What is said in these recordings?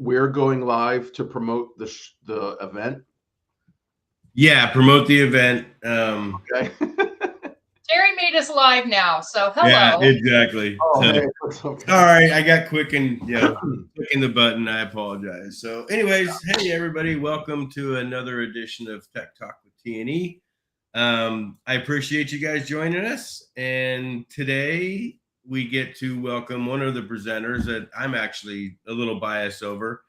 we're going live to promote the event. Yeah, promote the event. Okay. Terry made us live now, so hello. Yeah, exactly. Oh, So, hey, what's up, guys? all right, I got clicking the button. I apologize. So, anyways, hey everybody, welcome to another edition of Tech Talk with T&E. I appreciate you guys joining us, and today we get to welcome one of the presenters that I'm actually a little biased over,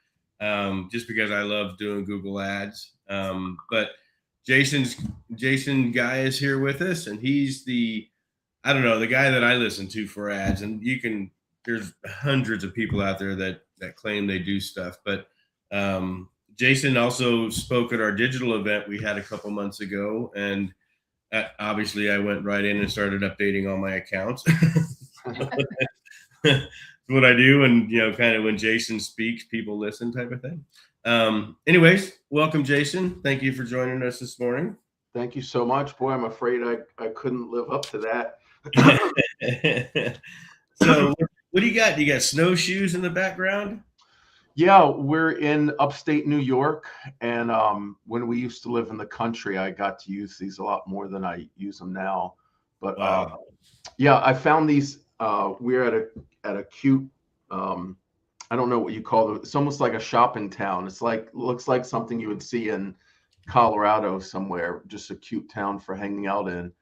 just because I love doing Google Ads. But Jason Guy is here with us, and he's the guy that I listen to for ads. And there's hundreds of people out there that claim they do stuff, but Jason also spoke at our digital event we had a couple months ago, and obviously I went right in and started updating all my accounts. That's what I do, and kind of when Jason speaks, people listen, type of thing. Anyways, welcome, Jason. Thank you for joining us this morning. Thank you so much. Boy, I'm afraid I couldn't live up to that. So what do you got? You got snowshoes in the background? Yeah, we're in upstate New York, and when we used to live in the country, I got to use these a lot more than I use them now. But wow. Yeah, I found these. We're at a cute. I don't know what you call it. It's almost like a shopping town. Looks like something you would see in Colorado somewhere. Just a cute town for hanging out in.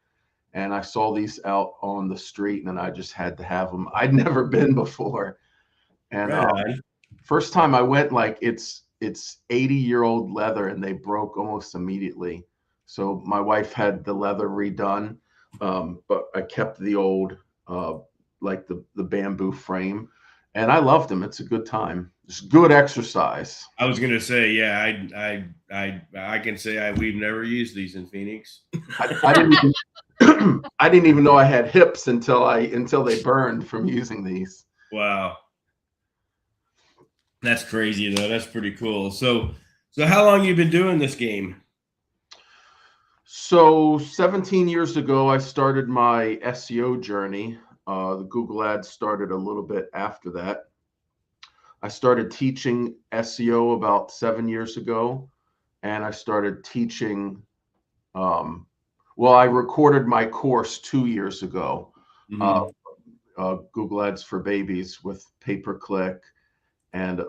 And I saw these out on the street, and I just had to have them. I'd never been before, and first time I went, like it's 80-year-old leather, and they broke almost immediately. So my wife had the leather redone, but I kept the old like the bamboo frame, and I loved them. It's a good time. It's good exercise. I was gonna say, yeah, I can say we've never used these in Phoenix. I didn't even know I had hips until they burned from using these. Wow. That's crazy though. That's pretty cool. So how long you been doing this game? So 17 years ago, I started my SEO journey. The Google Ads started a little bit after that. I started teaching SEO about 7 years ago, and I started teaching. I recorded my course 2 years ago, Google Ads for Babies with pay-per-click and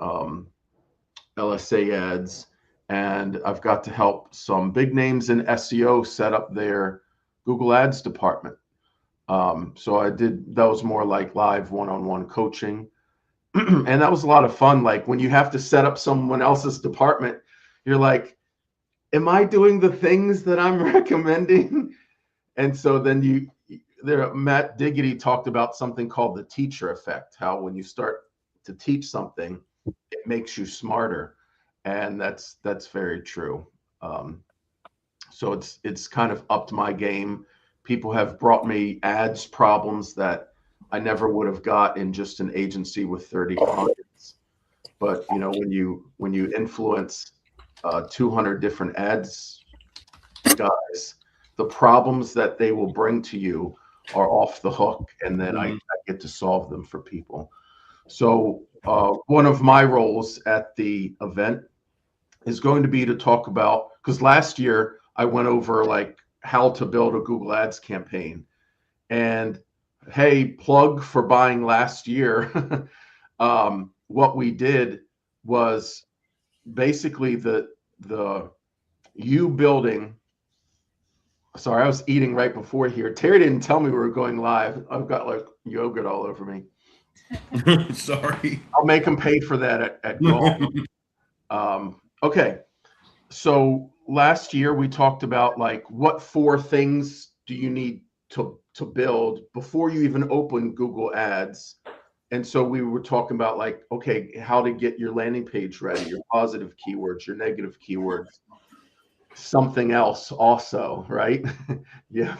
LSA ads. And I've got to help some big names in SEO set up their Google Ads department. So that was more like live one-on-one coaching. And that was a lot of fun. Like when you have to set up someone else's department, you're like, am I doing the things that I'm recommending? And so then Matt Diggity talked about something called the teacher effect, how when you start to teach something, it makes you smarter. And that's very true. So it's kind of upped my game. People have brought me ads problems that I never would have got in just an agency with 30 clients. But when you influence 200 different ads guys, the problems that they will bring to you are off the hook, and then I get to solve them for people. So one of my roles at the event is going to be to talk about, because last year I went over like how to build a Google Ads campaign. And hey, plug for buying last year. What we did was basically the you building. Sorry, I was eating right before here. Terry didn't tell me we were going live. I've got like yogurt all over me. Sorry. I'll make him pay for that at golf. Okay. So last year we talked about like what 4 things do you need to build before you even open Google Ads. And so we were talking about like, okay, how to get your landing page ready, your positive keywords, your negative keywords, something else also, right? Yeah.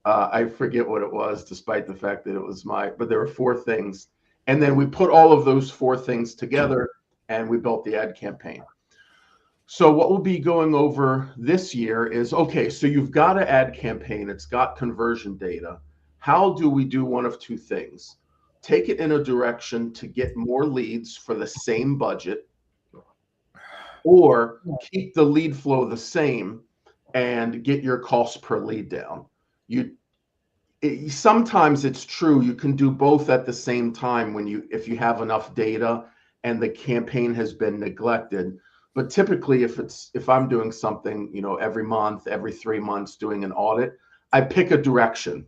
I forget what it was, despite the fact that it was but there were 4 things. And then we put all of those 4 things together and we built the ad campaign. So what we'll be going over this year is, okay, so you've got an ad campaign, it's got conversion data. How do we do one of 2 things? take it in a direction to get more leads for the same budget, or keep the lead flow the same and get your cost per lead down. Sometimes it's true you can do both at the same time if you have enough data and the campaign has been neglected. But typically, if I'm doing something, every month, every 3 months, doing an audit, I pick a direction.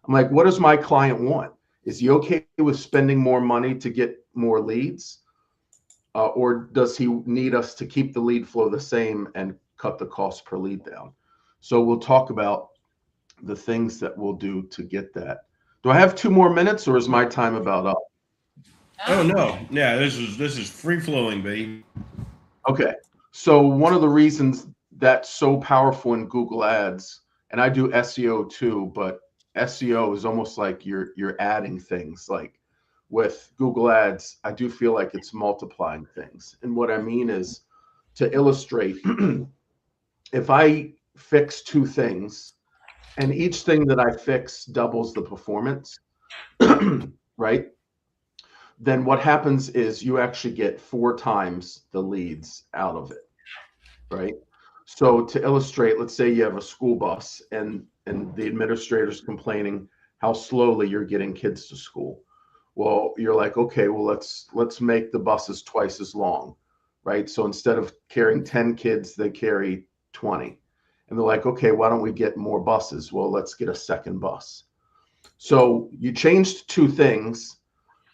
I'm like, what does my client want? Is he okay with spending more money to get more leads? Or does he need us to keep the lead flow the same and cut the cost per lead down? So we'll talk about the things that we'll do to get that. Do I have 2 more minutes, or is my time about up? Oh no, yeah, this is free flowing, baby. Okay, so one of the reasons that's so powerful in Google Ads, and I do SEO too, but SEO is almost like you're adding things. Like with Google Ads, I do feel like it's multiplying things. And what I mean is, to illustrate, if I fix 2 things, and each thing that I fix doubles the performance, right? Then what happens is you actually get 4 times the leads out of it, right? So to illustrate, let's say you have a school bus and the administrator's complaining how slowly you're getting kids to school. Well, you're like, okay, well, let's make the buses twice as long, right? So instead of carrying 10 kids, they carry 20. And they're like, okay, why don't we get more buses? Well, let's get a second bus. So you changed 2 things,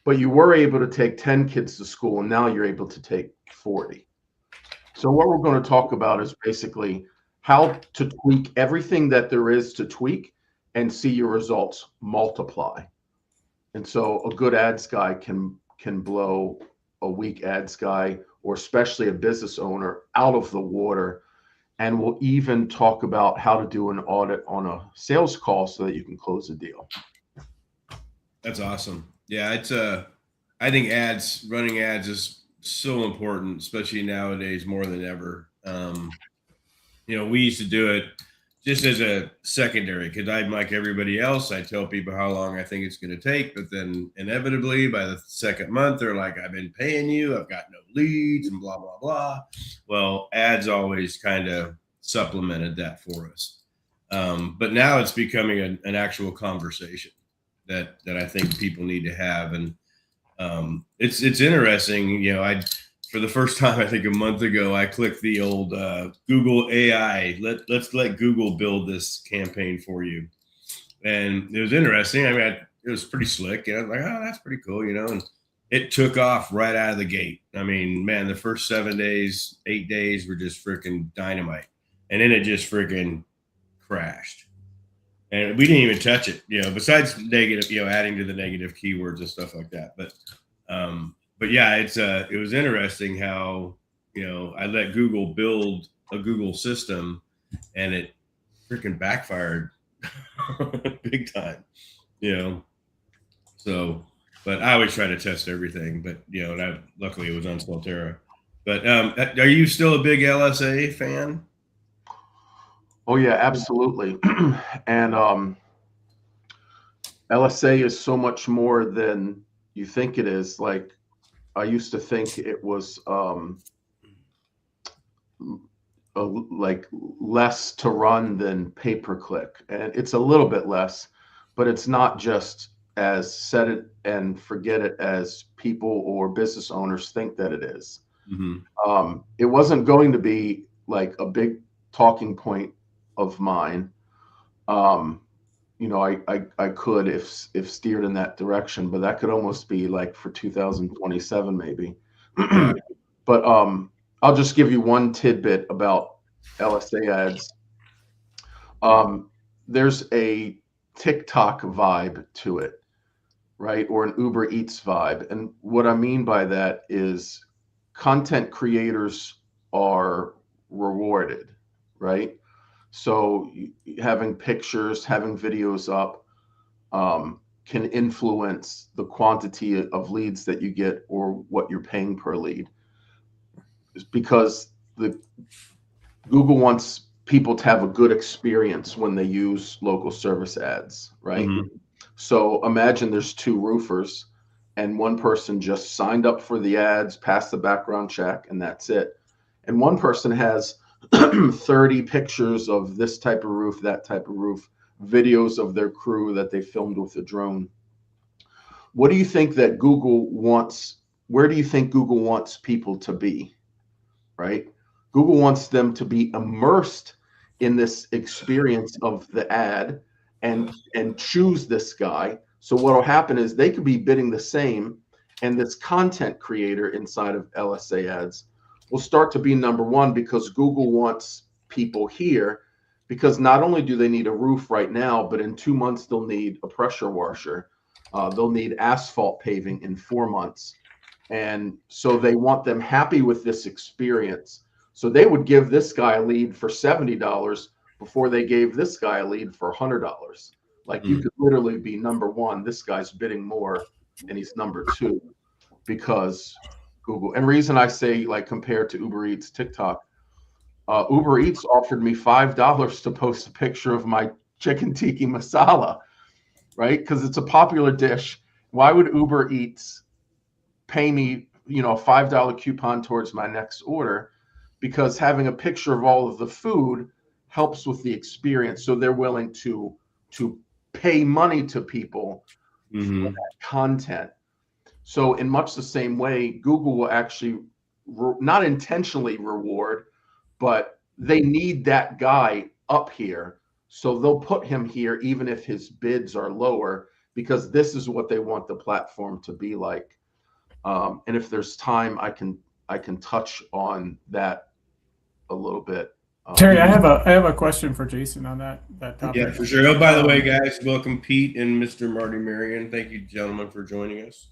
but you were able to take 10 kids to school, and now you're able to take 40. So what we're going to talk about is basically how to tweak everything that there is to tweak and see your results multiply. And so a good ads guy can blow a weak ads guy, or especially a business owner, out of the water. And we'll even talk about how to do an audit on a sales call so that you can close a deal. That's awesome. Yeah, it's I think running ads is so important, especially nowadays more than ever. We used to do it just as a secondary, because I'm like everybody else. I tell people how long I think it's going to take, but then inevitably by the 2nd month, they're like, I've been paying you, I've got no leads, and blah, blah, blah. Well, ads always kind of supplemented that for us. But now it's becoming an actual conversation that I think people need to have. And it's interesting. For the first time, I think a month ago, I clicked the old Google AI. Let's let Google build this campaign for you. And it was interesting. I mean, it was pretty slick. I was like, oh, that's pretty cool, and it took off right out of the gate. I mean, man, the first 7 days, 8 days were just freaking dynamite. And then it just freaking crashed. And we didn't even touch it, besides negative, adding to the negative keywords and stuff like that. But yeah, it was interesting how, I let Google build a Google system, and it freaking backfired big time, So, but I always try to test everything, but luckily it was on Solterra. But are you still a big LSA fan? Oh yeah, absolutely. And LSA is so much more than you think it is. Like, I used to think it was like less to run than pay-per-click, and it's a little bit less, but it's not just as set it and forget it as people or business owners think that it is. Mm-hmm. It wasn't going to be like a big talking point of mine. I could if steered in that direction, but that could almost be like for 2027 maybe. But I'll just give you one tidbit about LSA ads. There's a TikTok vibe to it, right? Or an Uber Eats vibe. And what I mean by that is content creators are rewarded, right? So having pictures, having videos up can influence the quantity of leads that you get or what you're paying per lead. It's because Google wants people to have a good experience when they use local service ads, right? Mm-hmm. So imagine there's two roofers and one person just signed up for the ads, passed the background check, and that's it. And one person has 30 pictures of this type of roof, that type of roof, videos of their crew that they filmed with a drone. What do you think that Google wants? Where do you think Google wants people to be? Right? Google wants them to be immersed in this experience of the ad and choose this guy. So what will happen is they could be bidding the same, and this content creator inside of LSA ads will start to be number one because Google wants people here, because not only do they need a roof right now, but in 2 months they'll need a pressure washer. They'll need asphalt paving in 4 months. And so they want them happy with this experience. So they would give this guy a lead for $70 before they gave this guy a lead for $100. Like you could literally be number one. This guy's bidding more and he's number two because Google. And reason I say like compared to Uber Eats, TikTok, Uber Eats offered me $5 to post a picture of my chicken tikka masala, right? Because it's a popular dish. Why would Uber Eats pay me, a $5 coupon towards my next order? Because having a picture of all of the food helps with the experience. So they're willing to pay money to people for that content. So in much the same way, Google will actually not intentionally reward, but they need that guy up here. So they'll put him here even if his bids are lower, because this is what they want the platform to be like. And if there's time, I can touch on that a little bit. Terry, I have a question for Jason on that topic. Yeah, for sure. Oh, by the way, guys, welcome Pete and Mr. Marty Marion. Thank you, gentlemen, for joining us.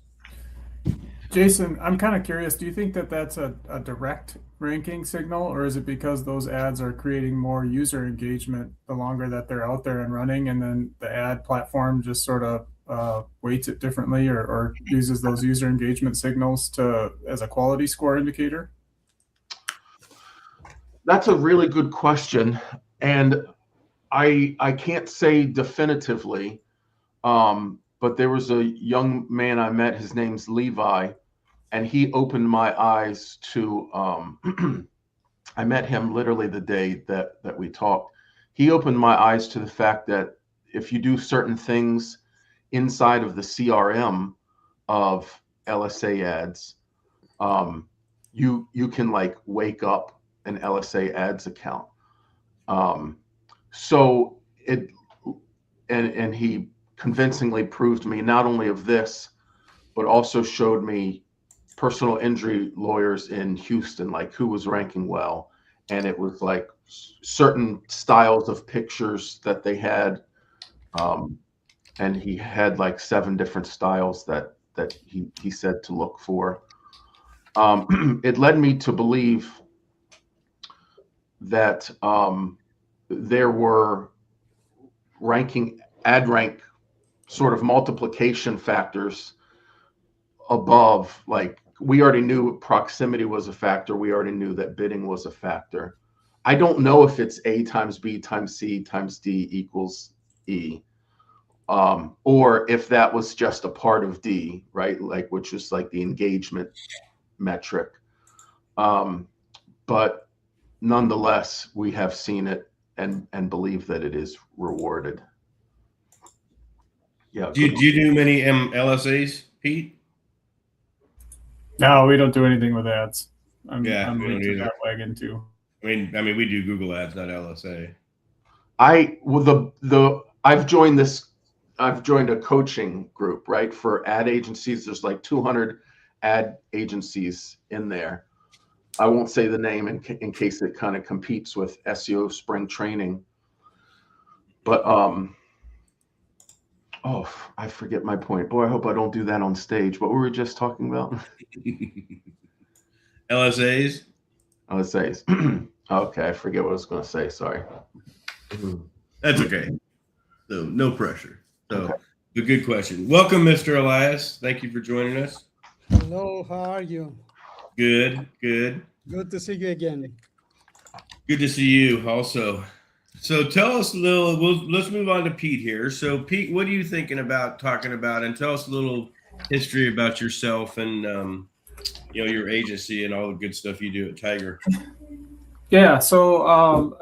Jason, I'm kind of curious. Do you think that that's a direct ranking signal, or is it because those ads are creating more user engagement the longer that they're out there and running, and then the ad platform just sort of weights it differently or uses those user engagement signals as a quality score indicator? That's a really good question, and I can't say definitively, but there was a young man I met. His name's Levi, and he opened my eyes to. I met him literally the day that we talked. He opened my eyes to the fact that if you do certain things inside of the CRM of LSA ads, you can like wake up an LSA ads account. So it, and he convincingly proved to me not only of this, but also showed me personal injury lawyers in Houston, like who was ranking well. And it was like certain styles of pictures that they had. And he had like 7 different styles that he said to look for. It led me to believe that there were ad rank sort of multiplication factors above. Like we already knew proximity was a factor. We already knew that bidding was a factor. I don't know if it's A times B times C times D equals E, or if that was just a part of D, right? Like which is like the engagement metric. But nonetheless, we have seen it and believe that it is rewarded. Yeah. Do you do many LSAs, Pete? No, we don't do anything with ads. I'm we late don't to either. that wagon too. I mean, we do Google ads, not LSA. I've joined a coaching group, right, for ad agencies. There's like 200 ad agencies in there. I won't say the name in case it kind of competes with SEO spring training. But I forget my point. Boy, I hope I don't do that on stage. What were we just talking about? LSAs. LSAs. Okay, I forget what I was going to say. Sorry. That's okay. So no pressure. So Okay. a good question. Welcome, Mr. Elias. Thank you for joining us. Hello, how are you? Good. Good to see you again. Good to see you also. So tell us a little. Let's move on to Pete here. So Pete, what are you thinking about talking about? And tell us a little history about yourself and your agency and all the good stuff you do at Tiger. Yeah, so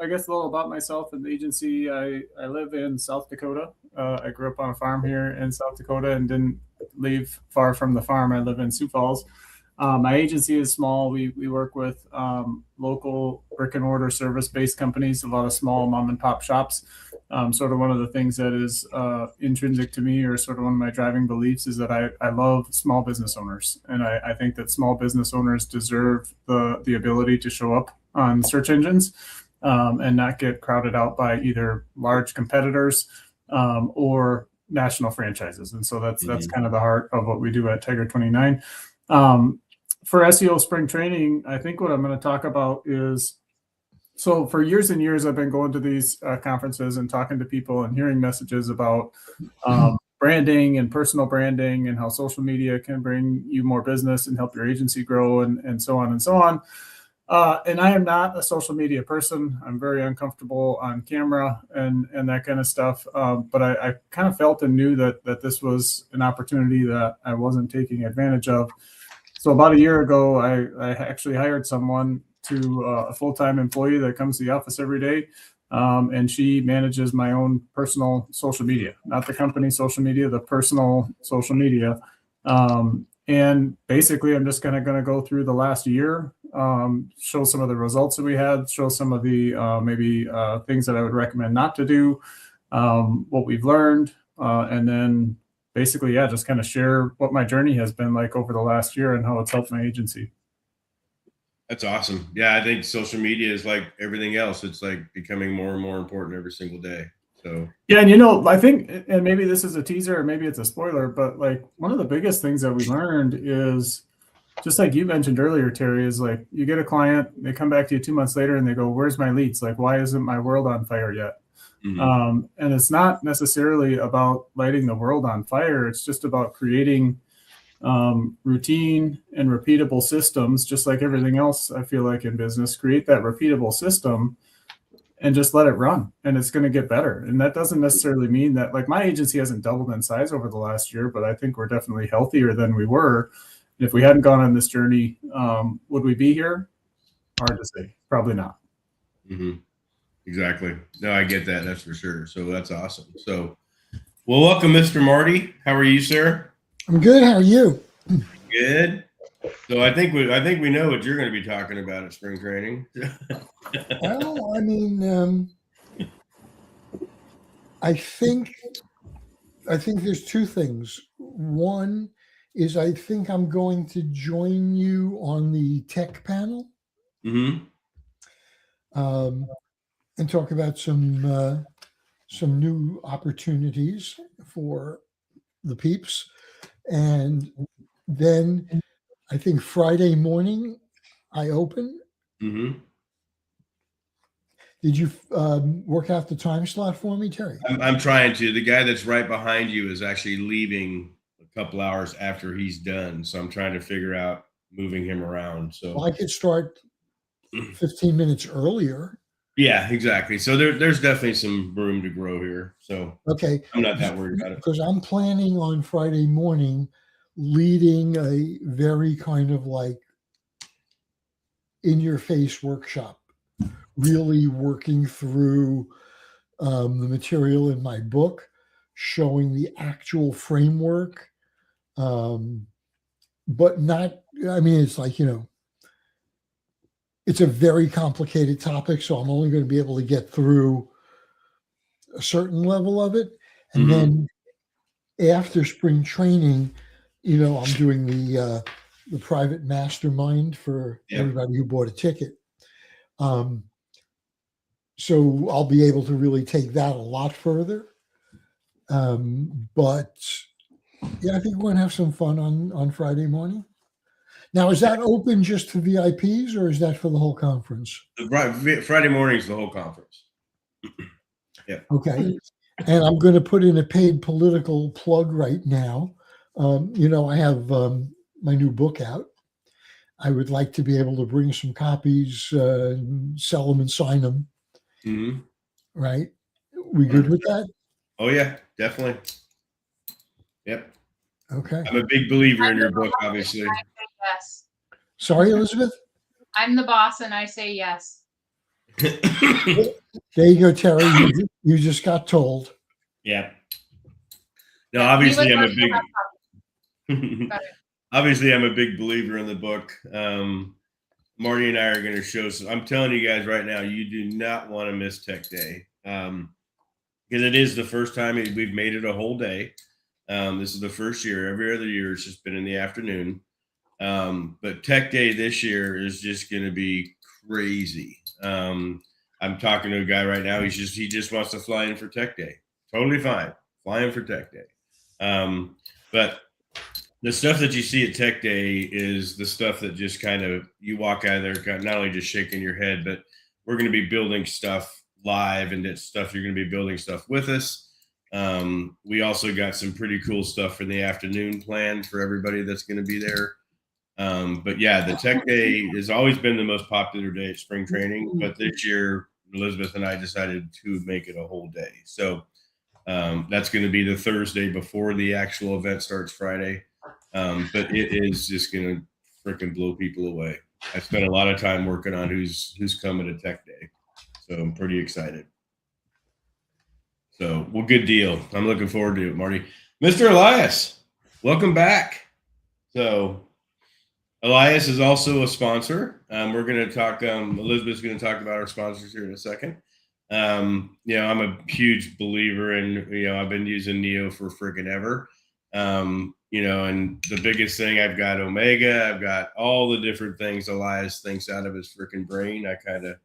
I guess a little about myself and the agency. I live in South Dakota. I grew up on a farm here in South Dakota and didn't leave far from the farm. I live in Sioux Falls. My agency is small. We work with local brick and mortar service based companies, a lot of small mom and pop shops. Sort of one of the things that is intrinsic to me, or sort of one of my driving beliefs, is that I love small business owners. And I think that small business owners deserve the ability to show up on search engines and not get crowded out by either large competitors or national franchises. And so that's kind of the heart of what we do at Tiger 29. For SEO spring training, I think what I'm going to talk about is, so for years and years, I've been going to these conferences and talking to people and hearing messages about branding and personal branding and how social media can bring you more business and help your agency grow and so on and so on. And I am not a social media person. I'm very uncomfortable on camera and that kind of stuff. But I kind of felt and knew that this was an opportunity that I wasn't taking advantage of. So about a year ago, I actually hired someone a full-time employee that comes to the office every day. And she manages my own personal social media, not the company social media, the personal social media. And basically, I'm just kind of going to go through the last year, show some of the results that we had, show some of the maybe things that I would recommend not to do, what we've learned, and then basically, just kind of share what my journey has been like over the last year and how it's helped my agency. That's awesome. Yeah, I think social media is like everything else. It's like becoming more and more important every single day. So yeah, and I think, and maybe this is a teaser or maybe it's a spoiler, but like one of the biggest things that we learned is, just like you mentioned earlier, Terry, is like you get a client, they come back to you 2 months later and they go, "Where's my leads? Like, why isn't my world on fire yet?" And it's not necessarily about lighting the world on fire. It's just about creating routine and repeatable systems, just like everything else. I feel like in business, create that repeatable system and just let it run, and it's going to get better. And that doesn't necessarily mean that, like, my agency hasn't doubled in size over the last year, but I think we're definitely healthier than we were. And if we hadn't gone on this journey, would we be here? Hard to say. Probably not. Exactly. No, I get that. That's for sure. So that's awesome. So, well, welcome, Mr. Marty. How are you, sir? I'm good. How are you? Good. So I think we know what you're going to be talking about at spring training. Well, I mean, I think there's two things. One is I think I'm going to join you on the tech panel. And talk about some new opportunities for the peeps. And then I think Friday morning I open. Did you work out the time slot for me, Terry? I'm trying to. The guy that's right behind you is actually leaving a couple hours after he's done. So I'm trying to figure out moving him around. So well, I could start 15 minutes earlier. Yeah, exactly. So there's definitely some room to grow here. So okay, I'm not that worried about it. Because I'm planning on Friday morning leading a very kind of like in-your-face workshop, really working through the material in my book, showing the actual framework, but not, I mean, it's like, it's a very complicated topic, so I'm only going to be able to get through a certain level of it. And then after spring training, I'm doing the private mastermind for everybody who bought a ticket. So I'll be able to really take that a lot further. But yeah, I think we're going to have some fun on Friday morning. Now, is that open just to VIPs or is that for the whole conference? Friday morning is the whole conference. Yeah. Okay. And I'm going to put in a paid political plug right now. I have my new book out. I would like to be able to bring some copies, sell them and sign them. right? We good with that? Oh yeah, definitely. Yep. Okay. I'm a big believer in I'm your the book, boss, obviously. and I say yes. Sorry, Elizabeth? I'm the boss and I say yes. There you go, Terry. You just got told. Yeah. No, Yeah, we obviously would I'm a love to have big Got it. obviously I'm a big believer in the book. Marty and I are going to show some. I'm telling you guys right now, you do not want to miss Tech Day. Because it is the first time we've made it a whole day. This is the first year. Every other year it's just been in the afternoon. But Tech Day this year is just going to be crazy. I'm talking to a guy right now. He just wants to fly in for Tech Day. Totally fine. Fly in for Tech Day. But the stuff that you see at Tech Day is the stuff that just kind of you walk out of there not only just shaking your head, but we're going to be building stuff live, and that stuff you're going to be building stuff with us. We also got some pretty cool stuff for the afternoon planned for everybody that's going to be there. But yeah, the Tech Day has always been the most popular day at spring training, but this year Elizabeth and I decided to make it a whole day. So that's going to be the Thursday before the actual event starts Friday. But it is just going to freaking blow people away. I spent a lot of time working on who's coming to Tech Day, so I'm pretty excited. So, well, good deal. I'm looking forward to it, Marty. Mr. Elias, welcome back. So, Elias is also a sponsor. We're going to talk. Elizabeth's going to talk about our sponsors here in a second. I'm a huge believer in. I've been using Neo for freaking ever. And the biggest thing, I've got Omega, I've got all the different things Elias thinks out of his freaking brain. I kind of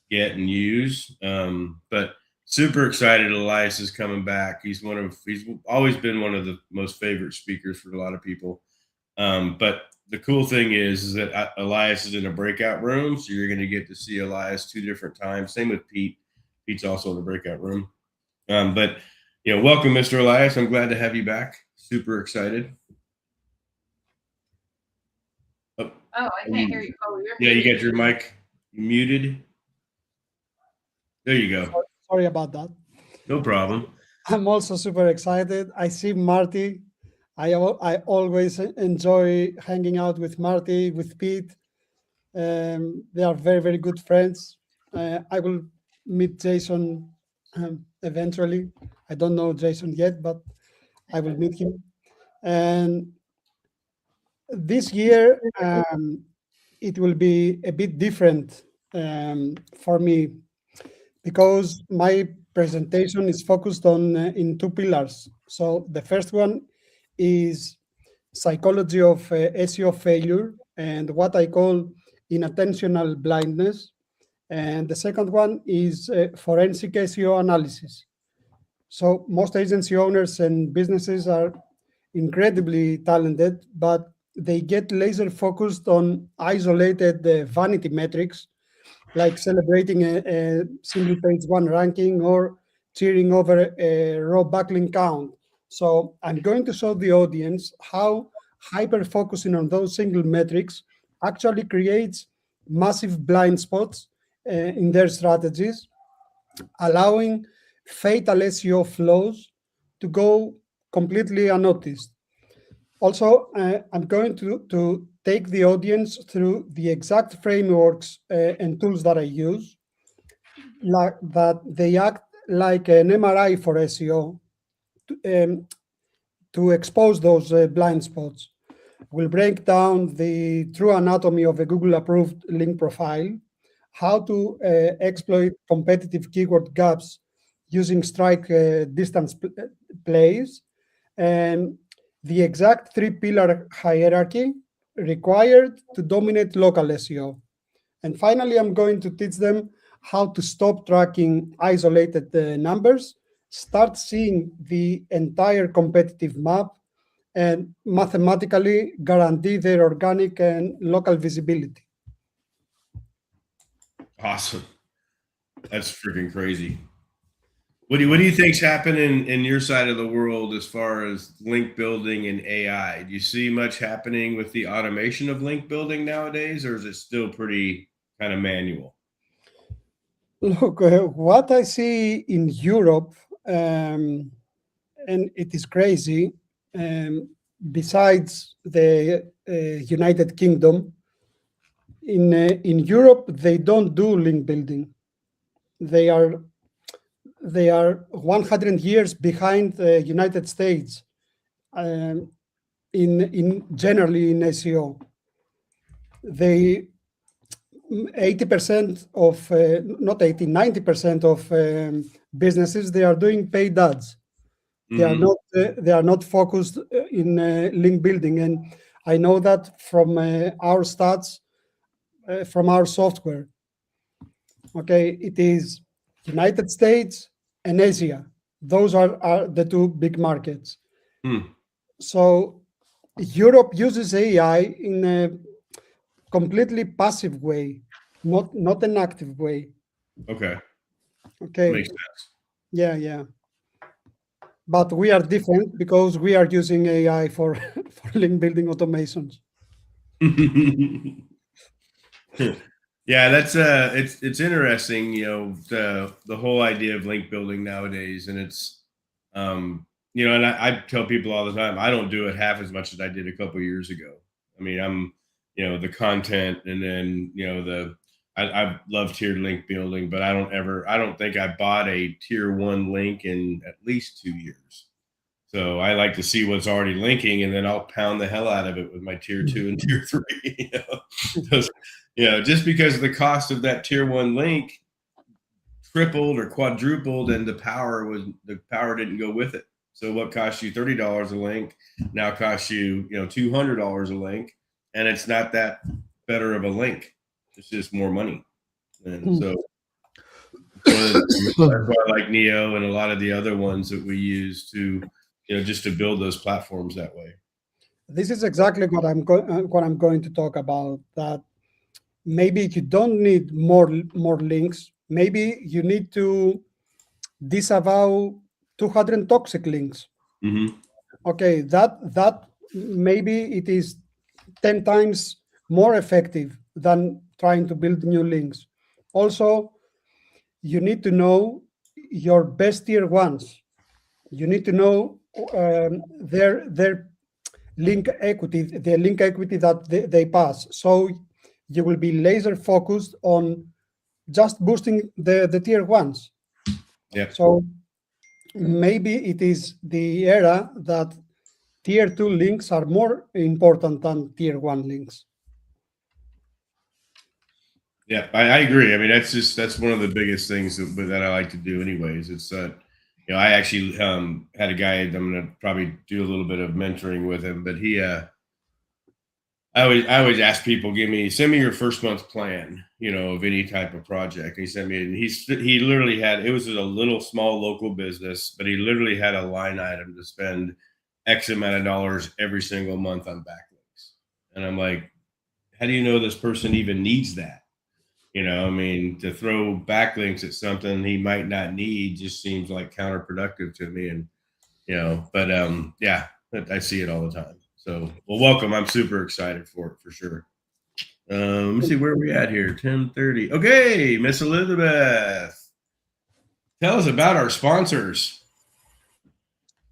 get and use. But super excited Elias is coming back. He's always been one of the most favorite speakers for a lot of people. But the cool thing is that Elias is in a breakout room, so you're going to get to see Elias 2 different times. Same with Pete. Pete's also in the breakout room. But welcome, Mr. Elias. I'm glad to have you back. Super excited. Oh, I can't hear you. Oh, Yeah, you got your mic muted. There you go. Sorry about that. No problem. I'm also super excited. I see Marty. I always enjoy hanging out with Marty, with Pete. They are very, very good friends. I will meet Jason eventually. I don't know Jason yet, but I will meet him. And this year, it will be a bit different for me because my presentation is focused on in 2 pillars. So the first one is psychology of SEO failure and what I call inattentional blindness. And the second one is forensic SEO analysis. So most agency owners and businesses are incredibly talented, but they get laser focused on isolated vanity metrics, like celebrating a single page 1 ranking or cheering over a raw backlink count. So I'm going to show the audience how hyper focusing on those single metrics actually creates massive blind spots in their strategies, allowing fatal SEO flows to go completely unnoticed. Also, I'm going to take the audience through the exact frameworks and tools that I use, like that they act like an MRI for SEO to expose those blind spots. We'll break down the true anatomy of a Google approved link profile, how to exploit competitive keyword gaps using strike distance plays, and the exact 3-pillar hierarchy required to dominate local SEO. And finally, I'm going to teach them how to stop tracking isolated numbers, start seeing the entire competitive map, and mathematically guarantee their organic and local visibility. Awesome. That's freaking crazy. What do you think's happening in your side of the world as far as link building and AI? Do you see much happening with the automation of link building nowadays, or is it still pretty kind of manual? Look, what I see in Europe, and it is crazy. Besides the United Kingdom, in Europe they don't do link building. They are 100 years behind the United States, um, in generally in SEO. They 80% of not 80, 90% of businesses, they are doing paid ads. They are not focused in link building, and I know that from our stats, from our software. Okay, it is United States and Asia. Those are the two big markets. So Europe uses AI in a completely passive way, not an active way. Okay. Okay. Makes sense. Yeah. But we are different because we are using AI for link building automations. Yeah, that's it's interesting, you know, the whole idea of link building nowadays, and it's you know, and I tell people all the time, I don't do it half as much as I did a couple years ago. I mean, I'm, you know, the content, and then, you know, I love tiered link building, but I don't think I bought a tier 1 link in at least 2 years. So I like to see what's already linking, and then I'll pound the hell out of it with my tier 2 and tier 3. You know, just because the cost of that tier 1 link tripled or quadrupled, and the power didn't go with it. So what cost you $30 a link now costs you, you know, $200 a link, and it's not that better of a link. It's just more money. And so that's why I like Neo and a lot of the other ones that we use to, you know, just to build those platforms that way. This is exactly what I'm going to talk about. That maybe you don't need more links. Maybe you need to disavow 200 toxic links. Okay, that maybe it is 10 times more effective than trying to build new links. Also, you need to know your best tier ones. You need to know their link equity, the link equity that they pass. So you will be laser focused on just boosting the tier ones. Yeah. So maybe it is the era that tier 2 links are more important than tier 1 links. Yeah, I agree. I mean, that's one of the biggest things that I like to do anyways. It's you know, I actually had a guy, I'm going to probably do a little bit of mentoring with him, but I always ask people, send me your first month plan, you know, of any type of project. And he sent me, and he literally had, it was a little small local business, but he literally had a line item to spend X amount of dollars every single month on backlinks. And I'm like, how do you know this person even needs that? You know, I mean, to throw backlinks at something he might not need just seems like counterproductive to me. And, you know, but yeah, I see it all the time. So, well, welcome. I'm super excited for it, for sure. Let me see where we at here. 10:30. Okay, Miss Elizabeth, tell us about our sponsors.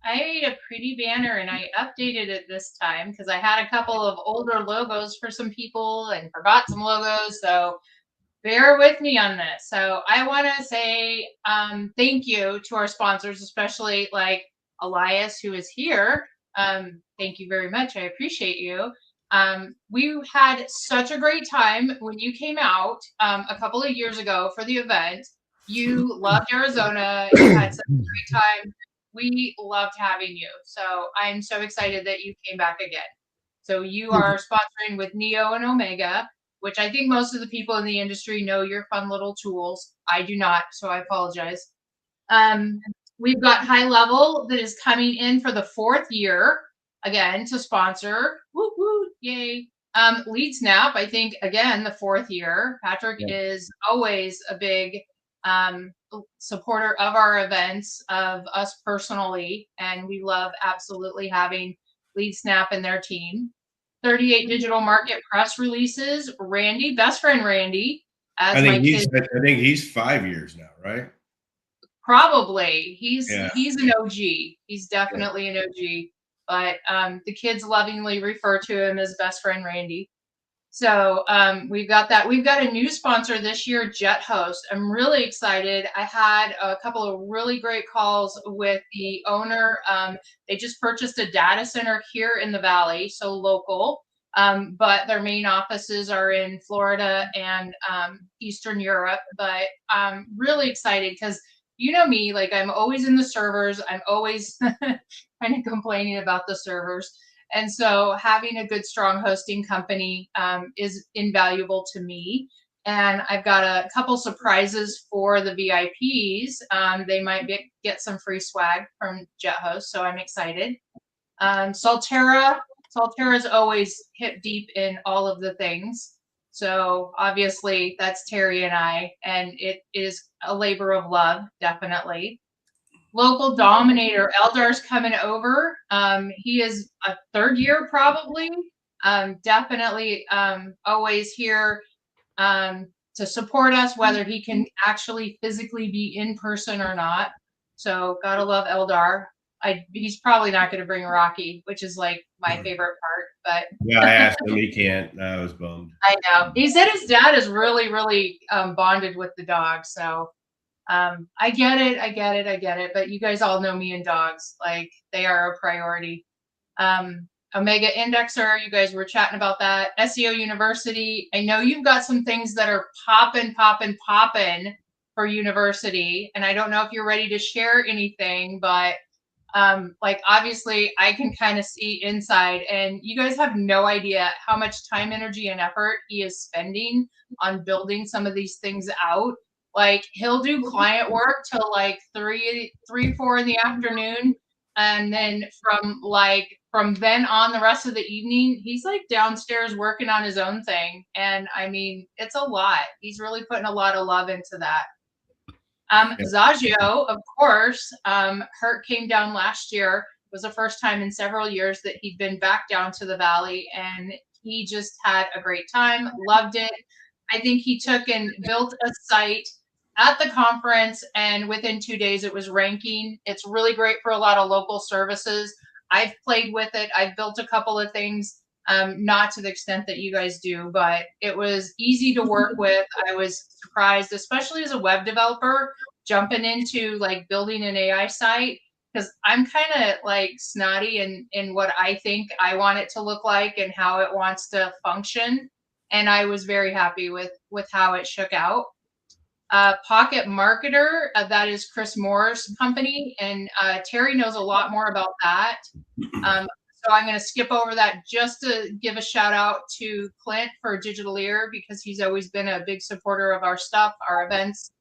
I made a pretty banner and I updated it this time because I had a couple of older logos for some people and forgot some logos. So bear with me on this. So I want to say thank you to our sponsors, especially like Elias, who is here. Thank you very much. I appreciate you. We had such a great time when you came out a couple of years ago for the event. You loved Arizona. You had such a great time. We loved having you. So I'm so excited that you came back again. So you are sponsoring with Neo and Omega, which I think most of the people in the industry know your fun little tools. I do not, so I apologize. We've got High Level that is coming in for the 4th year again to sponsor. Woo woo, yay. Lead Snap, I think again the 4th year. Patrick is always a big supporter of our events, of us personally, and we love absolutely having Lead Snap and their team. 38 Digital Market press releases. Randy, best friend Randy, as I my think kids. I think he's 5 years now, right? Probably. He's Yeah. an OG. He's definitely an OG. But the kids lovingly refer to him as best friend Randy. So we've got that. We've got a new sponsor this year, JetHost. I'm really excited. I had a couple of really great calls with the owner. They just purchased a data center here in the Valley, so local. But their main offices are in Florida and Eastern Europe. But I'm really excited because you know me, like I'm always in the servers. I'm always kind of complaining about the servers. And so having a good, strong hosting company is invaluable to me. And I've got a couple surprises for the VIPs. They might get some free swag from JetHost, so I'm excited. Solterra's always hip deep in all of the things. So obviously that's Terry and I, and it is a labor of love, definitely. Local dominator Eldar's coming over. He is a third year probably. Definitely always here to support us, whether he can actually physically be in person or not. So gotta love Eldar. He's probably not going to bring Rocky, which is like my favorite part. But Yeah, I asked him. He can't. I was bummed. I know. He said his dad is really, really bonded with the dog. So I get it. But you guys all know me and dogs. Like they are a priority. Omega Indexer, you guys were chatting about that. SEO University. I know you've got some things that are popping for University. And I don't know if you're ready to share anything, but like obviously I can kind of see inside, and you guys have no idea how much time, energy, and effort he is spending on building some of these things out. Like he'll do client work till like 3, 4 in the afternoon. And then from then on the rest of the evening, he's like downstairs working on his own thing. And I mean, it's a lot. He's really putting a lot of love into that. Zagio, of course, Hurt came down last year. It was the first time in several years that he'd been back down to the Valley, and he just had a great time, loved it. I think he took and built a site at the conference, and within 2 days it was ranking. It's really great for a lot of local services. I've played with it. I've built a couple of things, not to the extent that you guys do, but it was easy to work with. I was surprised, especially as a web developer, jumping into like building an AI site, because I'm kind of like snotty in what I think I want it to look like and how it wants to function. And I was very happy with how it shook out. Pocket Marketer, that is Chris Moore's company, and Terry knows a lot more about that. So I'm going to skip over that just to give a shout out to Clint for Digital Ear, because he's always been a big supporter of our stuff, our events,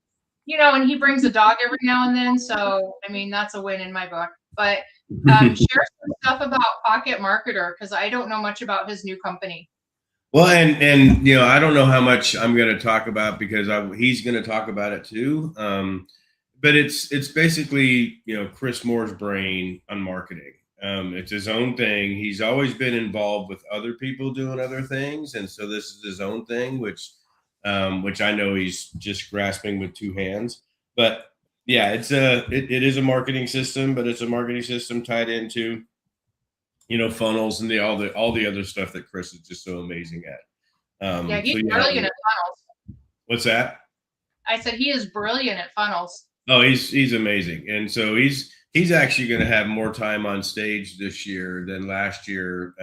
you know, and he brings a dog every now and then. So, I mean, that's a win in my book. But share some stuff about Pocket Marketer, because I don't know much about his new company. Well, and you know, I don't know how much I'm going to talk about because he's going to talk about it too. But it's basically, you know, Chris Moore's brain on marketing. It's his own thing. He's always been involved with other people doing other things, and so this is his own thing, which I know he's just grasping with two hands. But yeah, it is a marketing system, but it's a marketing system tied into, you know, funnels and all the other stuff that Chris is just so amazing at. Yeah, he's brilliant at funnels. What's that? I said he is brilliant at funnels. Oh, he's amazing, and so he's actually going to have more time on stage this year than last year.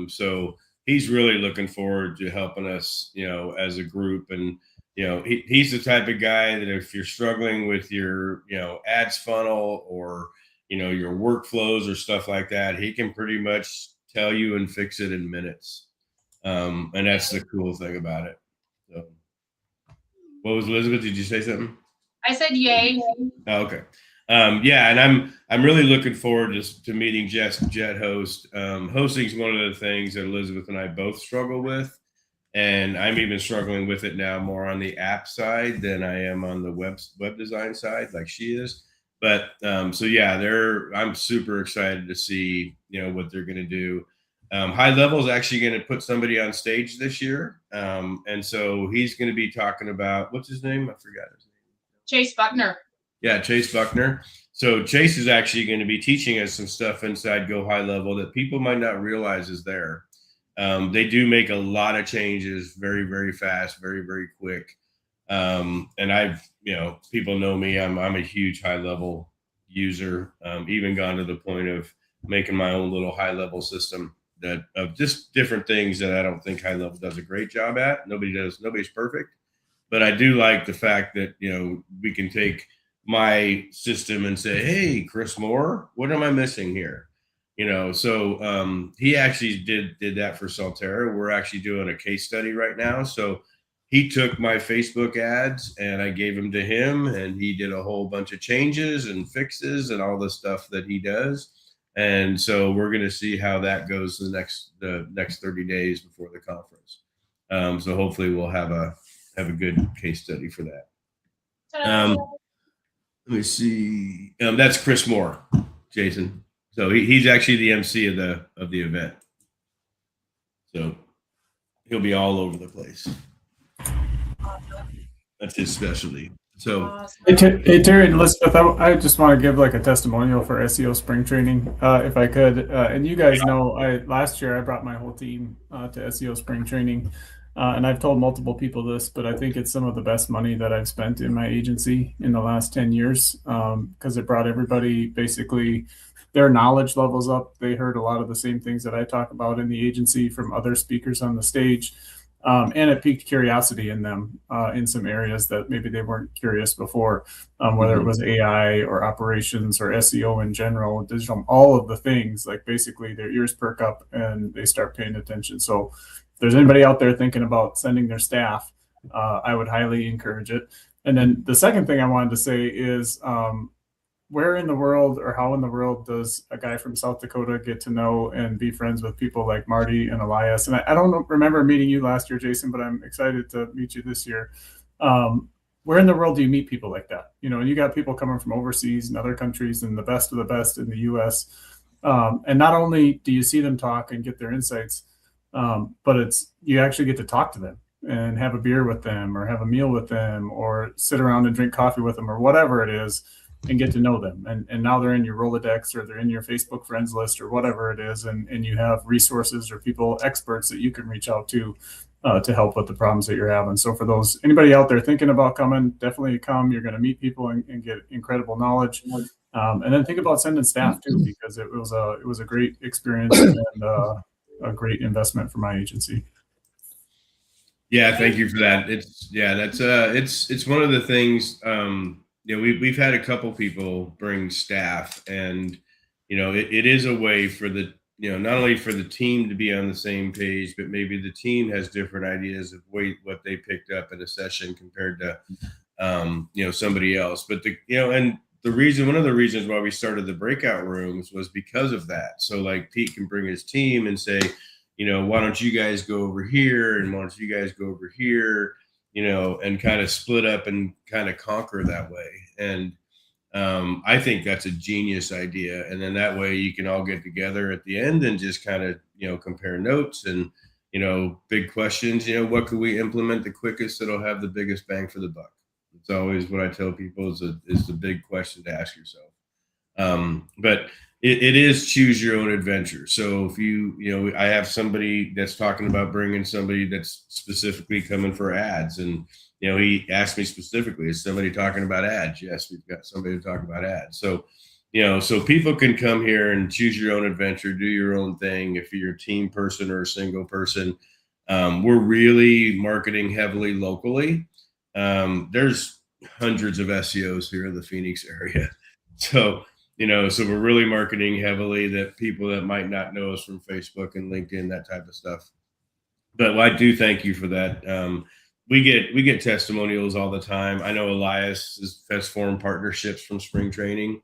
So he's really looking forward to helping us, you know, as a group. And you know, he's the type of guy that if you're struggling with your, you know, ads funnel or, you know, your workflows or stuff like that, he can pretty much tell you and fix it in minutes. And that's the cool thing about it. So, what was Elizabeth? Did you say something? I said yay. Oh, okay. Yeah, and I'm really looking forward to meeting JetHost. Hosting is one of the things that Elizabeth and I both struggle with, and I'm even struggling with it now more on the app side than I am on the web design side, like she is. But so yeah, I'm super excited to see, you know, what they're going to do. High Level is actually going to put somebody on stage this year. And so he's going to be talking about, what's his name? I forgot his name. Chase Buckner. Yeah, Chase Buckner. So Chase is actually going to be teaching us some stuff inside Go High Level that people might not realize is there. They do make a lot of changes very, very fast, very, very quick. And I've, people know me. I'm a huge High Level user. Even gone to the point of making my own little High Level system that of just different things that I don't think High Level does a great job at. Nobody's perfect, but I do like the fact that we can take my system and say, hey, Chris Moore, what am I missing here? So he actually did that for Solterra. We're actually doing a case study right now. So he took my Facebook ads and I gave them to him, and he did a whole bunch of changes and fixes and all the stuff that he does. And so we're going to see how that goes the next 30 days before the conference. So hopefully we'll have a good case study for that. Let me see. That's Chris Moore, Jason. So he's actually the MC of the event. So he'll be all over the place. That's his specialty. So hey, Terry and Elizabeth, I just want to give like a testimonial for SEO spring training, if I could. And you guys know, last year I brought my whole team to SEO spring training. And I've told multiple people this, but I think it's some of the best money that I've spent in my agency in the last 10 years, because it brought everybody, basically their knowledge levels up. They heard a lot of the same things that I talk about in the agency from other speakers on the stage. And it piqued curiosity in them in some areas that maybe they weren't curious before, whether it was AI or operations or SEO in general, digital, all of the things. Like basically their ears perk up and they start paying attention. So if there's anybody out there thinking about sending their staff, I would highly encourage it. And then the second thing I wanted to say is, where in the world or how in the world does a guy from South Dakota get to know and be friends with people like Marty and Elias? And I don't remember meeting you last year, Jason, but I'm excited to meet you this year. Where in the world do you meet people like that? And you got people coming from overseas and other countries and the best of the best in the US. And not only do you see them talk and get their insights, but you actually get to talk to them and have a beer with them or have a meal with them or sit around and drink coffee with them or whatever it is, and get to know them. And now they're in your Rolodex or they're in your Facebook friends list or whatever it is. And you have resources or people, experts that you can reach out to help with the problems that you're having. So for anybody out there thinking about coming, definitely come. You're going to meet people and get incredible knowledge. And then think about sending staff too, because it was a great experience and a great investment for my agency. Yeah, thank you for that. It's one of the things, we've had a couple people bring staff, and it is a way for the not only for the team to be on the same page, but maybe the team has different ideas of what they picked up in a session compared to somebody else. But one of the reasons why we started the breakout rooms was because of that. So like Pete can bring his team and say, why don't you guys go over here, and why don't you guys go over here, and kind of split up and kind of conquer that way. And I think that's a genius idea. And then that way you can all get together at the end and just kind of, compare notes and, big questions, what could we implement the quickest that'll have the biggest bang for the buck? It's always what I tell people is the big question to ask yourself. But it is choose your own adventure. So if I have somebody that's talking about bringing somebody that's specifically coming for ads, and he asked me specifically, is somebody talking about ads? Yes, we've got somebody to talk about ads. So so people can come here and choose your own adventure, do your own thing. If you're a team person or a single person, we're really marketing heavily locally. There's hundreds of SEOs here in the Phoenix area, so we're really marketing heavily that people that might not know us from Facebook and LinkedIn, that type of stuff. But I do thank you for that. We get testimonials all the time. I know Elias has formed partnerships from spring training,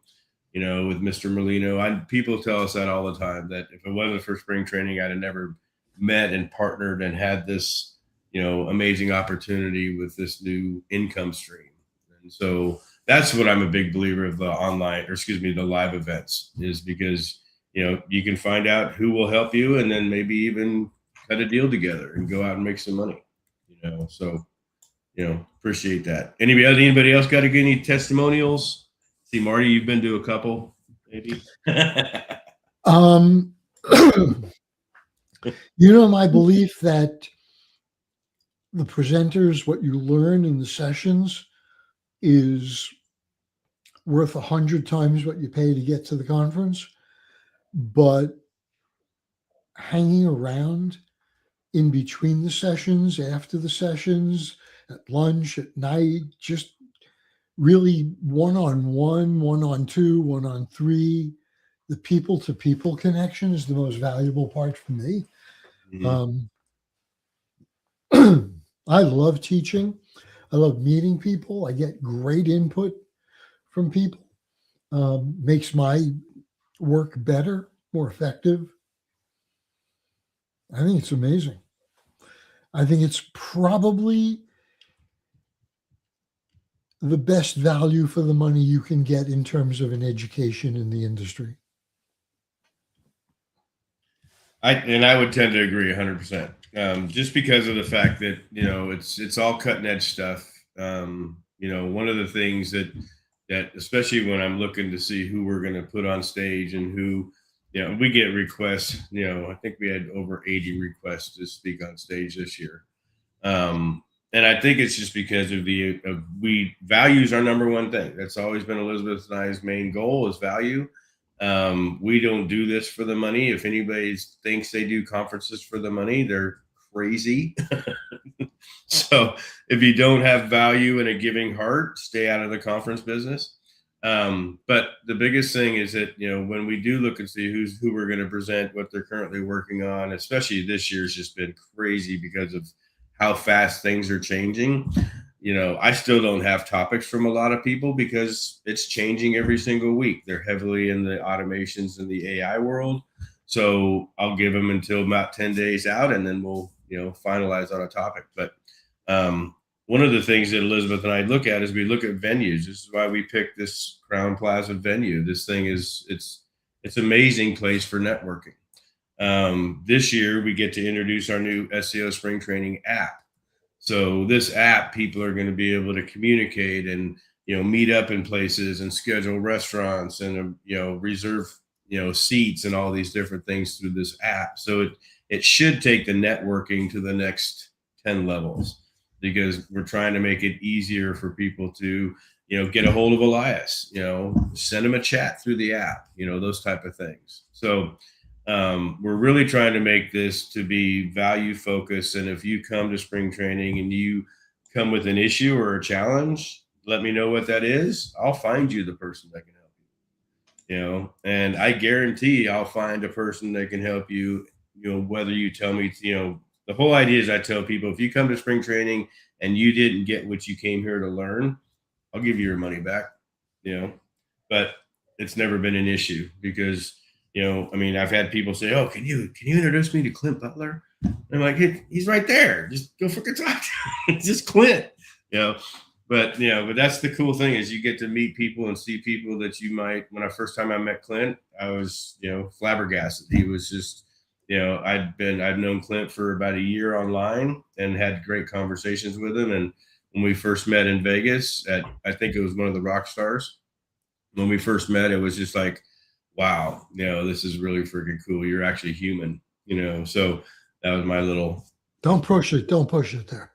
with Mr. Molino. People tell us that all the time, that if it wasn't for spring training, I'd have never met and partnered and had this, amazing opportunity with this new income stream. And so that's what I'm a big believer of the live events, is because, you can find out who will help you, and then maybe even cut a deal together and go out and make some money. So appreciate that. Anybody else got to get any testimonials? See, Marty, you've been to a couple, maybe. My belief that the presenters, what you learn in the sessions is worth 100 times what you pay to get to the conference. But hanging around in between the sessions, after the sessions, at lunch, at night, just really one-on-one, one-on-two, one-on-three, the people-to-people connection is the most valuable part for me. Mm-hmm. I love teaching. I love meeting people. I get great input from people. Makes my work better, more effective. I think it's amazing. I think it's probably the best value for the money you can get in terms of an education in the industry. I would tend to agree 100%. Just because of the fact that, it's all cutting edge stuff. One of the things that especially when I'm looking to see who we're going to put on stage and who, we get requests, I think we had over 80 requests to speak on stage this year. And I think it's just because of values our number one thing. That's always been Elisabeth and I's main goal is value. We don't do this for the money. If anybody thinks they do conferences for the money, they're crazy. So if you don't have value and a giving heart, stay out of the conference business. But the biggest thing is that, when we do look and see who we're going to present, what they're currently working on, especially this year's just been crazy because of how fast things are changing. I still don't have topics from a lot of people because it's changing every single week. They're heavily in the automations in the AI world. So I'll give them until about 10 days out, and then we'll, finalize on a topic. But one of the things that Elisabeth and I look at is we look at venues. This is why we picked this Crown Plaza venue. This thing it's amazing place for networking. This year we get to introduce our new SEO spring training app. So this app, people are going to be able to communicate and, meet up in places and schedule restaurants and, reserve, seats and all these different things through this app. So it should take the networking to the next 10 levels because we're trying to make it easier for people to, get a hold of Elias, send him a chat through the app, those type of things. So we're really trying to make this to be value focused. And if you come to spring training and you come with an issue or a challenge, let me know what that is. I'll find you the person that can help you, and I guarantee I'll find a person that can help you, whether you tell me, the whole idea is I tell people, if you come to spring training and you didn't get what you came here to learn, I'll give you your money back, but it's never been an issue because, I've had people say, "Oh, can you introduce me to Clint Butler?" I'm like, he's right there. Just go freaking talk to him. Just Clint, But that's the cool thing is you get to meet people and see people that you might. When first time I met Clint, I was flabbergasted. He was just I've known Clint for about a year online and had great conversations with him. And when we first met in Vegas I think it was one of the rock stars. When we first met, it was just like, wow, this is really freaking cool. You're actually human, so that was my little. Don't push it there.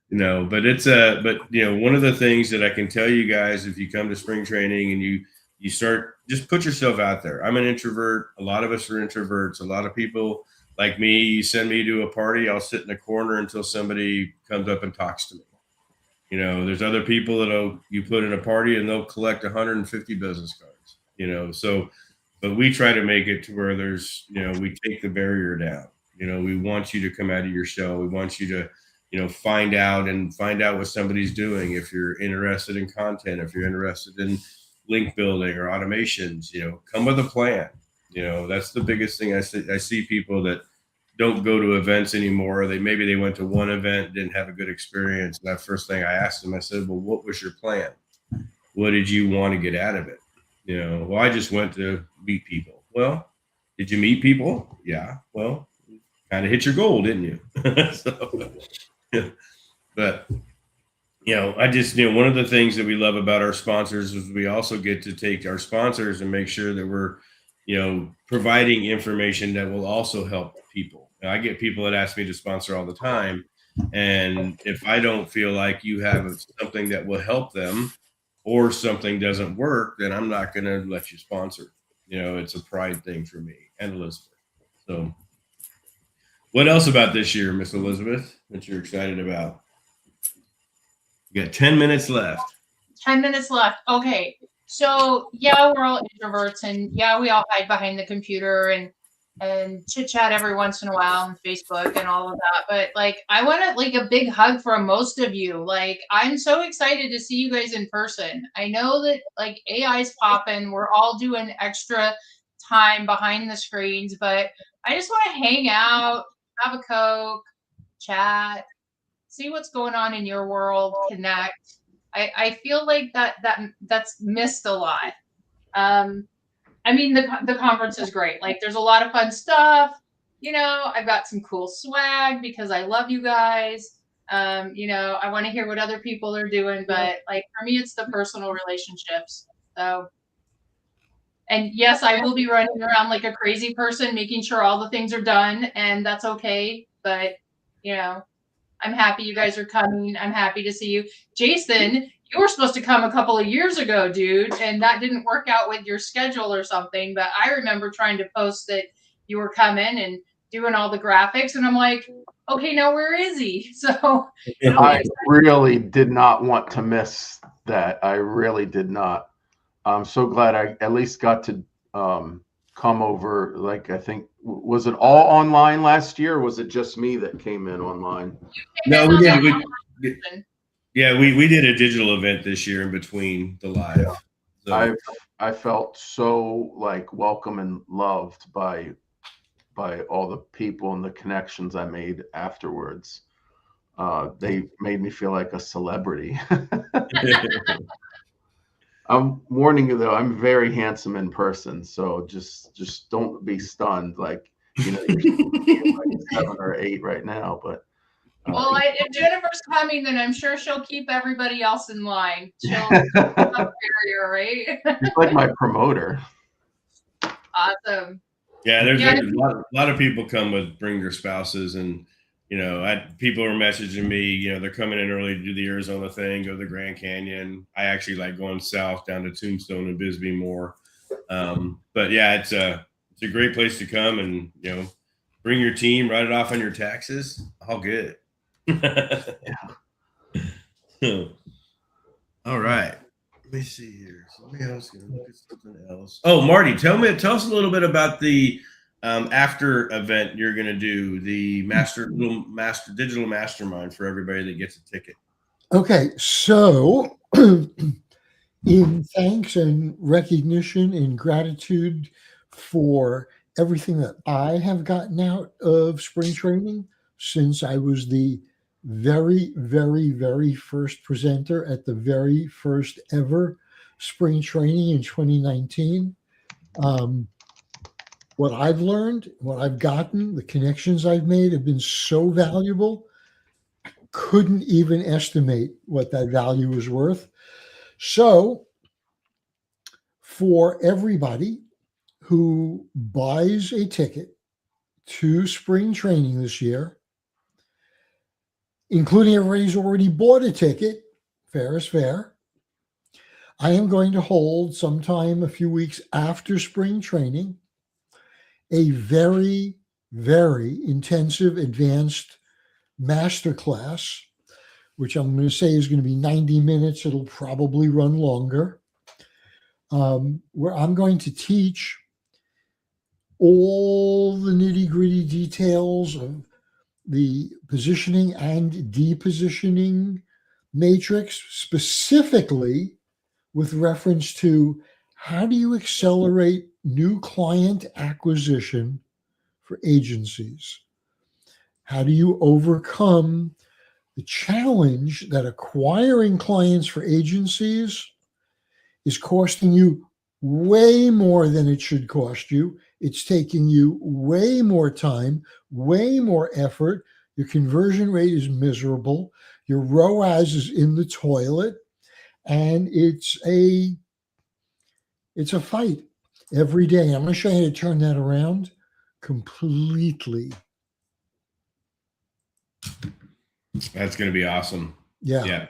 But it's one of the things that I can tell you guys, if you come to spring training and you start, just put yourself out there. I'm an introvert. A lot of us are introverts. A lot of people like me, you send me to a party, I'll sit in a corner until somebody comes up and talks to me. There's other people that you put in a party and they'll collect 150 business cards, but we try to make it to where there's, we take the barrier down. We want you to come out of your shell. We want you to, find out what somebody's doing. If you're interested in content, if you're interested in link building or automations, come with a plan. That's the biggest thing I see people that don't go to events anymore. Maybe they went to one event, didn't have a good experience. And that first thing I asked them, I said, well, what was your plan? What did you want to get out of it? Well, I just went to meet people. Well, did you meet people? Yeah. Well, kind of hit your goal, didn't you? So, yeah. But I just, one of the things that we love about our sponsors is we also get to take our sponsors and make sure that we're, providing information that will also help people. Now, I get people that ask me to sponsor all the time. And if I don't feel like you have something that will help them or something doesn't work, then I'm not going to let you sponsor. It's a pride thing for me and Elizabeth. So what else about this year, Miss Elizabeth, that you're excited about? You got 10 minutes left. 10 minutes left. Okay. So yeah, we're all introverts, and yeah, we all hide behind the computer and chit chat every once in a while on Facebook and all of that. But like, I want a big hug from most of you. Like, I'm so excited to see you guys in person. I know that like AI's popping. We're all doing extra time behind the screens, but I just want to hang out, have a Coke, chat, see what's going on in your world, connect. I feel like that's missed a lot. I mean, the conference is great. Like, there's a lot of fun stuff. I've got some cool swag because I love you guys. I want to hear what other people are doing, but like for me, it's the personal relationships. So, and yes, I will be running around like a crazy person, making sure all the things are done, and that's okay. But I'm happy you guys are coming. I'm happy to see you. Jason, you were supposed to come a couple of years ago, dude, and that didn't work out with your schedule or something. But I remember trying to post that you were coming and doing all the graphics, and I'm like, okay, now where is he? So I really did not want to miss that. I really did not. I'm so glad I at least got to come over. Like, I think, was it all online last year, or was it just me that came in online? No, we did. We did a digital event this year in between the live. So. I felt so like welcome and loved by all the people and the connections I made afterwards. They made me feel like a celebrity. I'm warning you though, I'm very handsome in person, so just don't be stunned. Like, you're like 7 or 8 right now, but. Well, if Jennifer's coming, then I'm sure she'll keep everybody else in line. She'll keep up barrier, right? She's like my promoter. Awesome. Yeah, there's a lot of people bring their spouses, and people are messaging me. They're coming in early to do the Arizona thing, go to the Grand Canyon. I actually like going south down to Tombstone and Bisbee more. But yeah, it's a great place to come, and bring your team, write it off on your taxes. All good. Yeah. All right. Let me see here. Somebody else gonna look at something else. Oh, Marty, tell us a little bit about the after event you're going to do, the digital mastermind for everybody that gets a ticket. Okay, so in thanks and recognition and gratitude for everything that I have gotten out of spring training since I was the very, very, very first presenter at the very first ever spring training in 2019. What I've learned, what I've gotten, the connections I've made have been so valuable. I couldn't even estimate what that value was worth. So for everybody who buys a ticket to spring training this year, including everybody who's already bought a ticket, fair is fair, I am going to hold sometime a few weeks after spring training a very, very intensive advanced masterclass, which I'm going to say is going to be 90 minutes. It'll probably run longer, where I'm going to teach all the nitty-gritty details of the positioning and depositioning matrix, specifically with reference to how do you accelerate new client acquisition for agencies? How do you overcome the challenge that acquiring clients for agencies is costing you way more than it should cost you. It's taking you way more time, way more effort. Your conversion rate is miserable. Your ROAS is in the toilet, and it's a fight every day. I'm going to show you how to turn that around completely. That's going to be awesome. Yeah.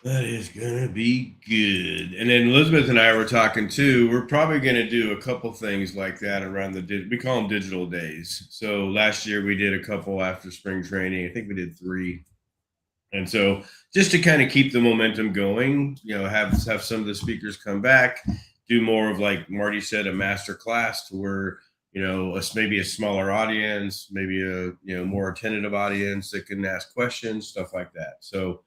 That is going to be good. And then Elizabeth and I were talking too. We're probably going to do a couple things like that around we call them digital days. So last year we did a couple after spring training. I think we did 3. And so just to kind of keep the momentum going, have some of the speakers come back, do more of, like Marty said, a master class to where, maybe a smaller audience, maybe a, more attentive audience that can ask questions, stuff like that. So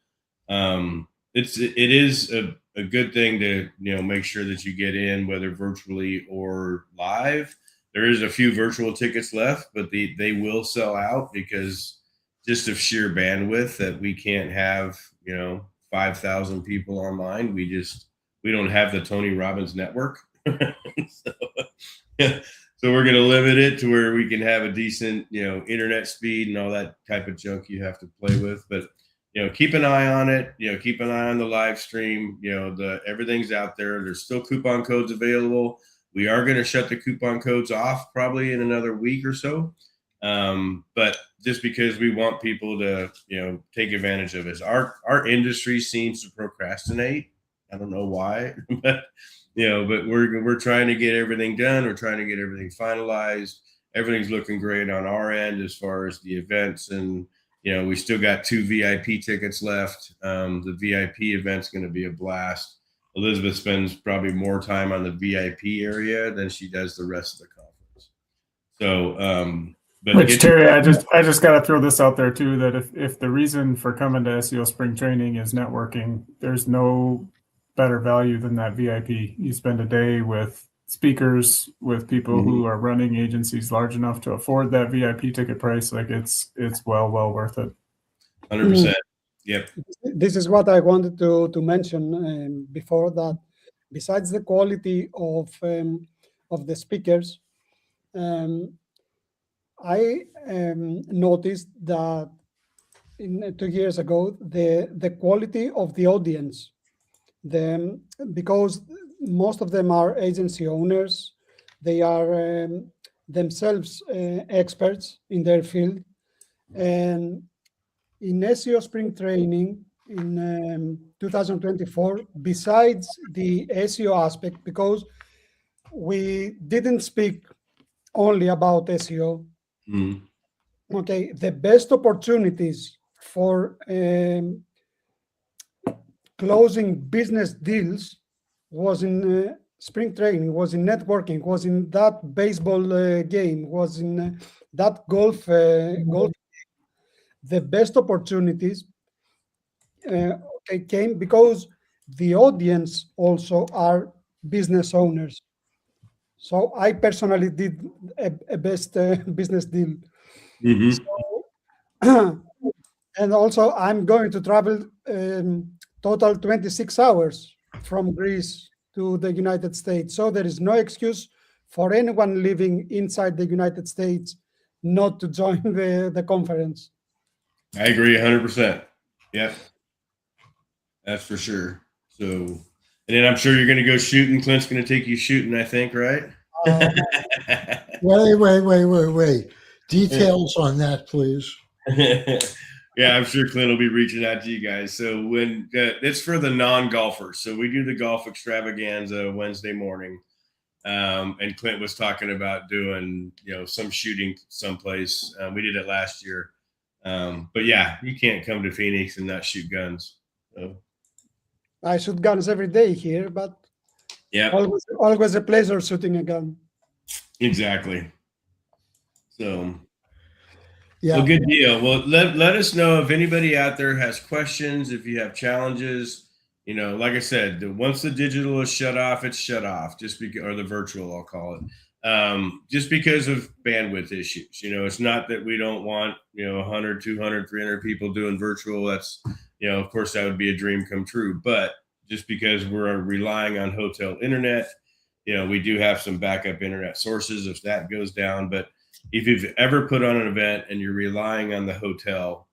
it is a good thing to, make sure that you get in, whether virtually or live. There is a few virtual tickets left, but they will sell out because just of sheer bandwidth that we can't have, 5,000 people online. We don't have the Tony Robbins network. So we're going to limit it to where we can have a decent, internet speed and all that type of junk you have to play with. But, keep an eye on it, keep an eye on the live stream, everything's out there. There's still coupon codes available. We are going to shut the coupon codes off probably in another week or so. But just because we want people to, take advantage of it. Our industry seems to procrastinate. I don't know why, but we're trying to get everything done. We're trying to get everything finalized. Everything's looking great on our end as far as the events, and we still got 2 VIP tickets left. The VIP event's going to be a blast. Elizabeth spends probably more time on the VIP area than she does the rest of the conference. So, Which, Terry, I just got to throw this out there too, that if the reason for coming to SEO spring training is networking, there's no better value than that VIP. You spend a day with speakers, with people who are running agencies large enough to afford that VIP ticket price. Like it's well worth it. 100%. Yep. This is what I wanted to mention before that. Besides the quality of the speakers, I noticed that 2 years ago the quality of the audience, because most of them are agency owners, they are themselves experts in their field, and in SEO spring training in 2024, besides the SEO aspect, because we didn't speak only about SEO. Okay, the best opportunities for closing business deals was in spring training, was in networking, was in that baseball game, was in that golf. The best opportunities came because the audience also are business owners. So I personally did a best business deal. So, and also I'm going to travel total 26 hours from Greece to the United States. So there is no excuse for anyone living inside the United States not to join the conference. I agree 100%. Yep. That's for sure. So, and then I'm sure you're going to go shooting. Clint's going to take you shooting, I think, right? Wait. Details on that, please. Yeah, I'm sure Clint will be reaching out to you guys. So when it's for the non-golfers. So we do the golf extravaganza Wednesday morning. And Clint was talking about doing, some shooting someplace. We did it last year. But yeah, you can't come to Phoenix and not shoot guns. So. I shoot guns every day here, but yeah, always a pleasure shooting a gun. Exactly. So, yeah, well, good deal. Well, let us know if anybody out there has questions, if you have challenges. Like I said, once the digital is shut off, it's shut off. Or the virtual, I'll call it. Just because of bandwidth issues. It's not that we don't want 100, 200, 300 people doing virtual. That's of course that would be a dream come true. But just because we're relying on hotel internet. We do have some backup internet sources if that goes down, but if you've ever put on an event and you're relying on the hotel,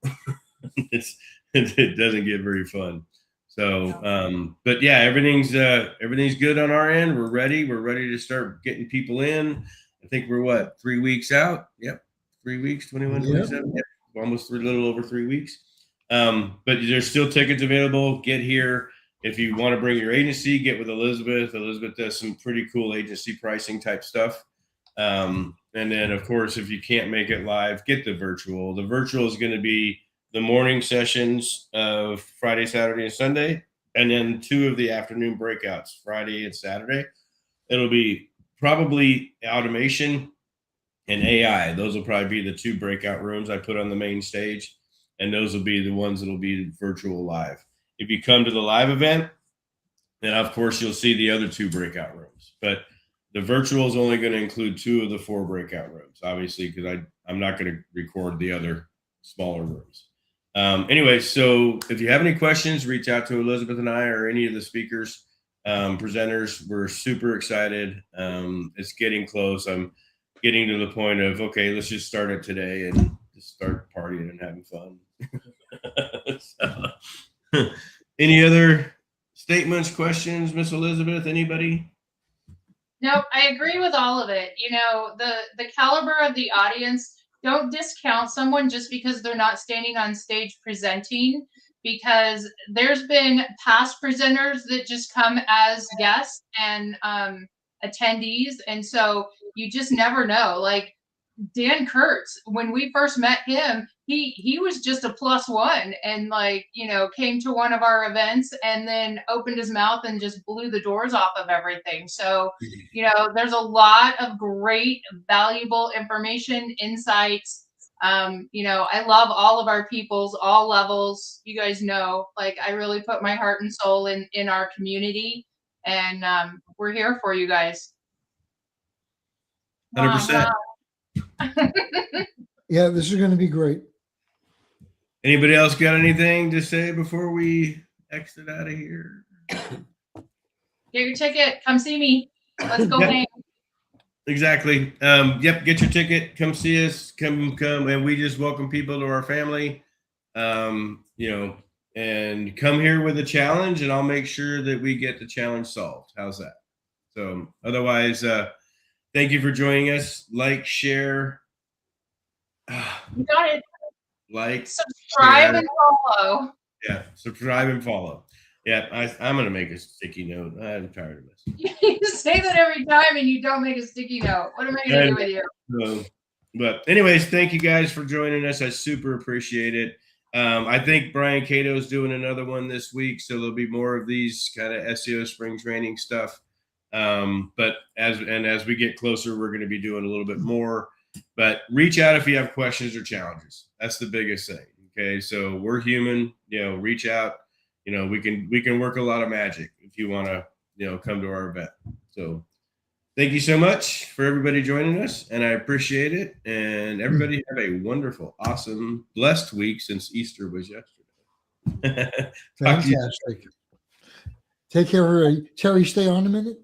it doesn't get very fun. So, but yeah, everything's good on our end. We're ready to start getting people in. I think we're 3 weeks out. Yep. 3 weeks, 21, 27. Yep. Almost a little over 3 weeks. But there's still tickets available. Get here. If you want to bring your agency, get with Elizabeth. Elizabeth does some pretty cool agency pricing type stuff. And then, of course, if you can't make it live, get the virtual. The virtual is going to be the morning sessions of Friday, Saturday, and Sunday, and then 2 of the afternoon breakouts, Friday and Saturday. It'll be probably automation and AI. Those will probably be the 2 breakout rooms I put on the main stage, and those will be the ones that will be virtual live. If you come to the live event, then of course you'll see the other 2 breakout rooms. But the virtual is only going to include 2 of the 4 breakout rooms, obviously, because I'm not going to record the other smaller rooms. Anyway, so if you have any questions, reach out to Elizabeth and I or any of the speakers, presenters. We're super excited. It's getting close. I'm getting to the point of, okay, let's just start it today and just start partying and having fun. So, any other statements, questions, Miss Elizabeth? Anybody? Nope, I agree with all of it. The caliber of the audience, don't discount someone just because they're not standing on stage presenting, because there's been past presenters that just come as guests and attendees. And so you just never know. Like Dan Kurtz, when we first met him, he was just a +1 and came to one of our events and then opened his mouth and just blew the doors off of everything. So, there's a lot of great, valuable information, insights. I love all of our peoples, all levels. You guys know, I really put my heart and soul in our community, and we're here for you guys. 100%. Yeah, this is going to be great. Anybody else got anything to say before we exit out of here? Get your ticket. Come see me. Let's go hang. Exactly. Yep. Get your ticket. Come see us. Come. And we just welcome people to our family. And come here with a challenge, and I'll make sure that we get the challenge solved. How's that? So otherwise, thank you for joining us. Like, share. You got it. Like, subscribe, share. And follow. Yeah, subscribe and follow. Yeah, I'm going to make a sticky note. I'm tired of this. You say that every time and you don't make a sticky note. What am I going to do with you? But anyways, thank you guys for joining us. I super appreciate it. I think Brian Cato is doing another one this week, so there'll be more of these kind of SEO spring training stuff. But as we get closer, we're going to be doing a little bit more. But reach out if you have questions or challenges. That's the biggest thing. Okay, so we're human. Reach out. We can work a lot of magic if you want to come to our event. So thank you so much for everybody joining us, and I appreciate it. And everybody have a wonderful, awesome, blessed week since Easter was yesterday. Fantastic. Take care, everybody. Terry, stay on a minute.